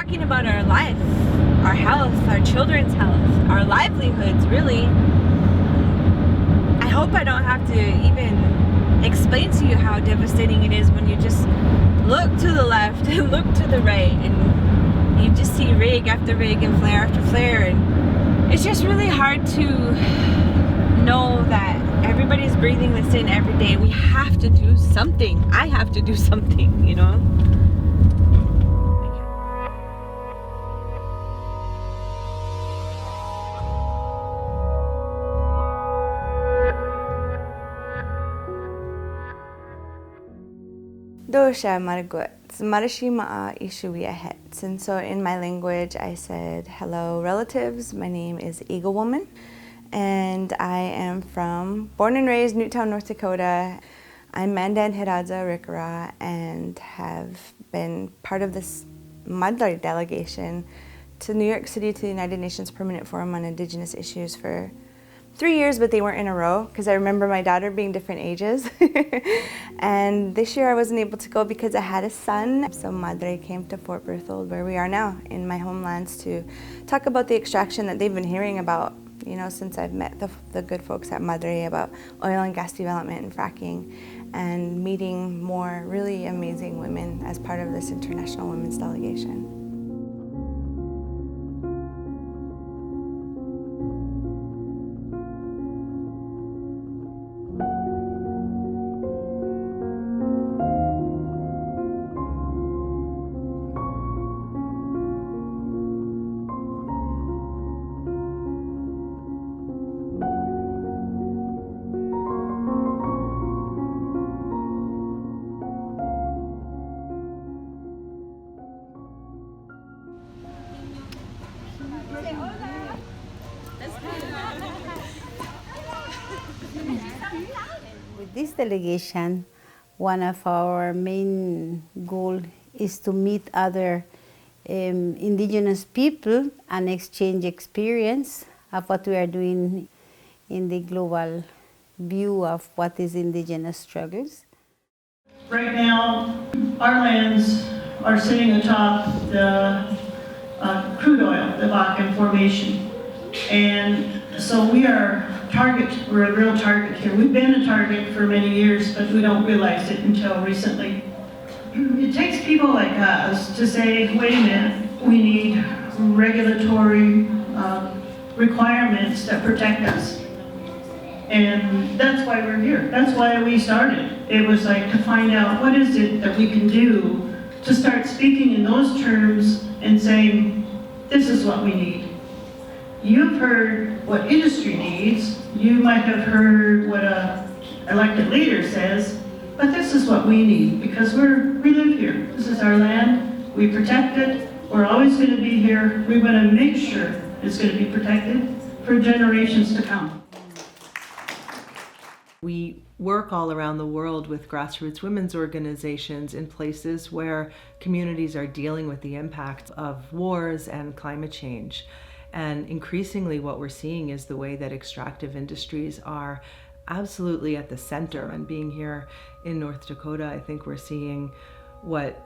talking about our life, our health, our children's health, our livelihoods, really. I hope I don't have to even explain to you how devastating it is when you just look to the left and look to the right and you just see rig after rig and flare after flare, and it's just really hard to know that everybody's breathing this in every day. We have to do something. I have to do something, you know? Dosha Margot, Marashima Ishuya. And so in my language, I said, hello, relatives. My name is Eagle Woman, and I am born and raised Newtown, North Dakota. I'm Mandan Hiradza Rikara and have been part of this MADRE delegation to New York City to the United Nations Permanent Forum on Indigenous Issues for 3 years, but they weren't in a row because I remember my daughter being different ages. And this year I wasn't able to go because I had a son. So MADRE came to Fort Berthold, where we are now in my homelands, to talk about the extraction that they've been hearing about, you know, since I've met the good folks at MADRE about oil and gas development and fracking, and meeting more really amazing women as part of this International Women's Delegation. With this delegation, one of our main goals is to meet other indigenous people and exchange experience of what we are doing in the global view of what is indigenous struggles. Right now, our lands are sitting atop the crude oil, the Bakken Formation. And so we are we're a real target here. We've been a target for many years, but we don't realize it until recently. It takes people like us to say, wait a minute, we need regulatory requirements that protect us. And that's why we're here. That's why we started. It was like to find out what is it that we can do to start speaking in those terms and saying, this is what we need. You've heard what industry needs. You might have heard what an elected leader says, but this is what we need because we live here. This is our land. We protect it. We're always going to be here. We're going to make sure it's going to be protected for generations to come. We work all around the world with grassroots women's organizations in places where communities are dealing with the impact of wars and climate change. And increasingly what we're seeing is the way that extractive industries are absolutely at the center. And being here in North Dakota, I think we're seeing what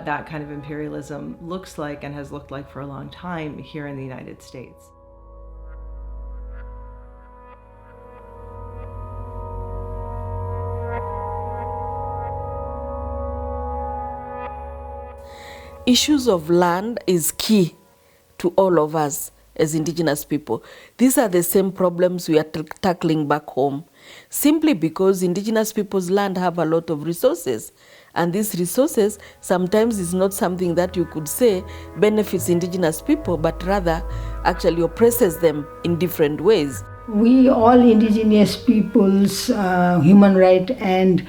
that kind of imperialism looks like and has looked like for a long time here in the United States. Issues of land is key to all of us as Indigenous people. These are the same problems we are tackling back home, simply because Indigenous people's land have a lot of resources. And these resources sometimes is not something that you could say benefits Indigenous people, but rather actually oppresses them in different ways. We all Indigenous people's human rights and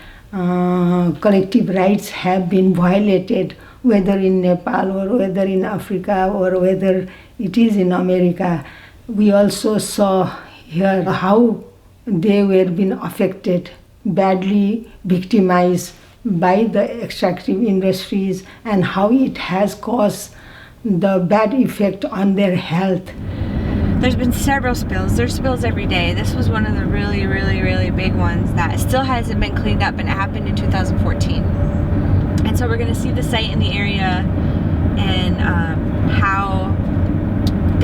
collective rights have been violated, whether in Nepal or whether in Africa or whether it is in America. We also saw here how they were being affected, badly victimized by the extractive industries, and how it has caused the bad effect on their health. There's been several spills. There's spills every day. This was one of the really, really, really big ones that still hasn't been cleaned up, and it happened in 2014. And so we're going to see the site in the area, and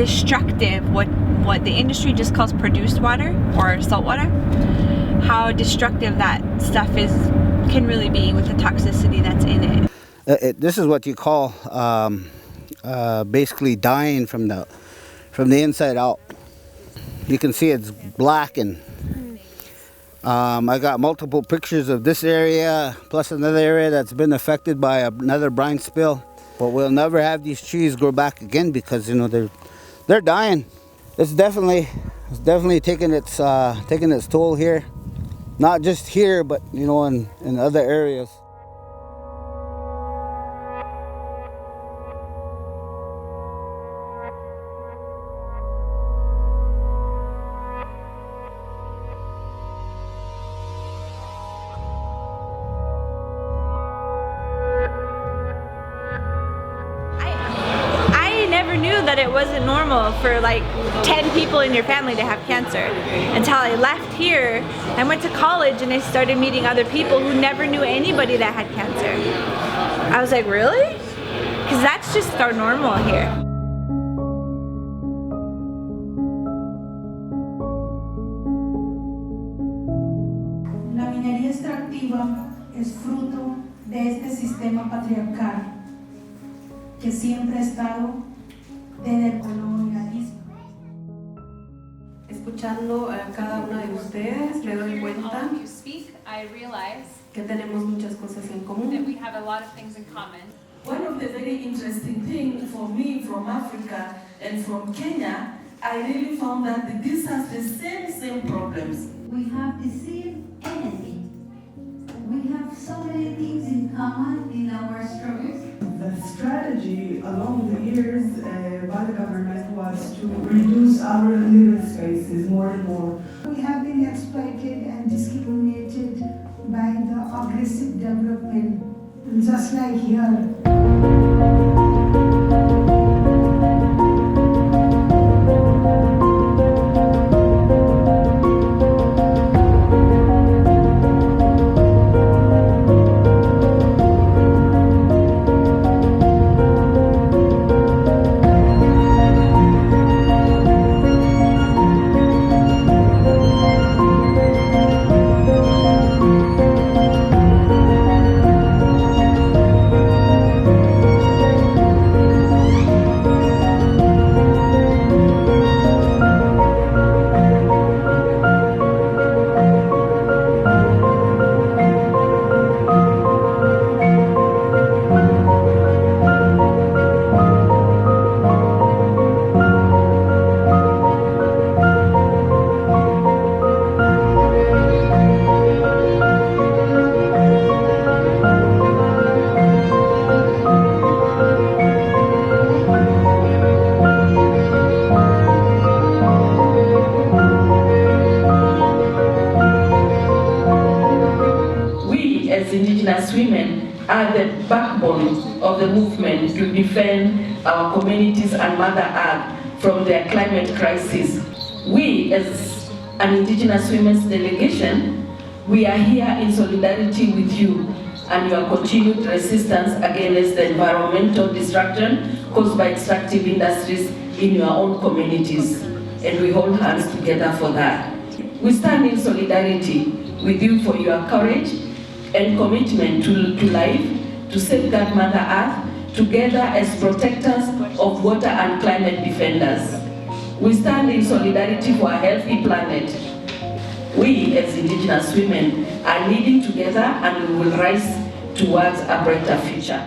destructive what the industry just calls produced water or salt water, how destructive that stuff can really be with the toxicity that's in it. This is what you call basically dying from the inside out. You can see it's black, and I got multiple pictures of this area plus another area that's been affected by another brine spill. But we'll never have these trees grow back again because they're dying. It's definitely taking its toll here, not just here, but in other areas. That it wasn't normal for like 10 people in your family to have cancer until I left here. I went to college and I started meeting other people who never knew anybody that had cancer. I was like, really? Because that's just our normal here. La minería extractiva es fruto de este sistema patriarcal que siempre ha estado desde el colonialismo. Escuchando a cada una de ustedes, me doy cuenta que tenemos muchas cosas en común. One of the very interesting things for me from Africa and from Kenya, I really found that this has the same problems. We have the same enemy. We have so many things in common in our struggles. The strategy along the years by the government was to reduce our living spaces more and more. We have been exploited and discriminated by the aggressive development, just like here. Indigenous women are the backbone of the movement to defend our communities and Mother Earth from their climate crisis. We, as an Indigenous Women's Delegation, we are here in solidarity with you and your continued resistance against the environmental destruction caused by extractive industries in your own communities. And we hold hands together for that. We stand in solidarity with you for your courage and commitment to life, to safeguard Mother Earth, together as protectors of water and climate defenders. We stand in solidarity for a healthy planet. We, as Indigenous women, are leading together and we will rise towards a brighter future.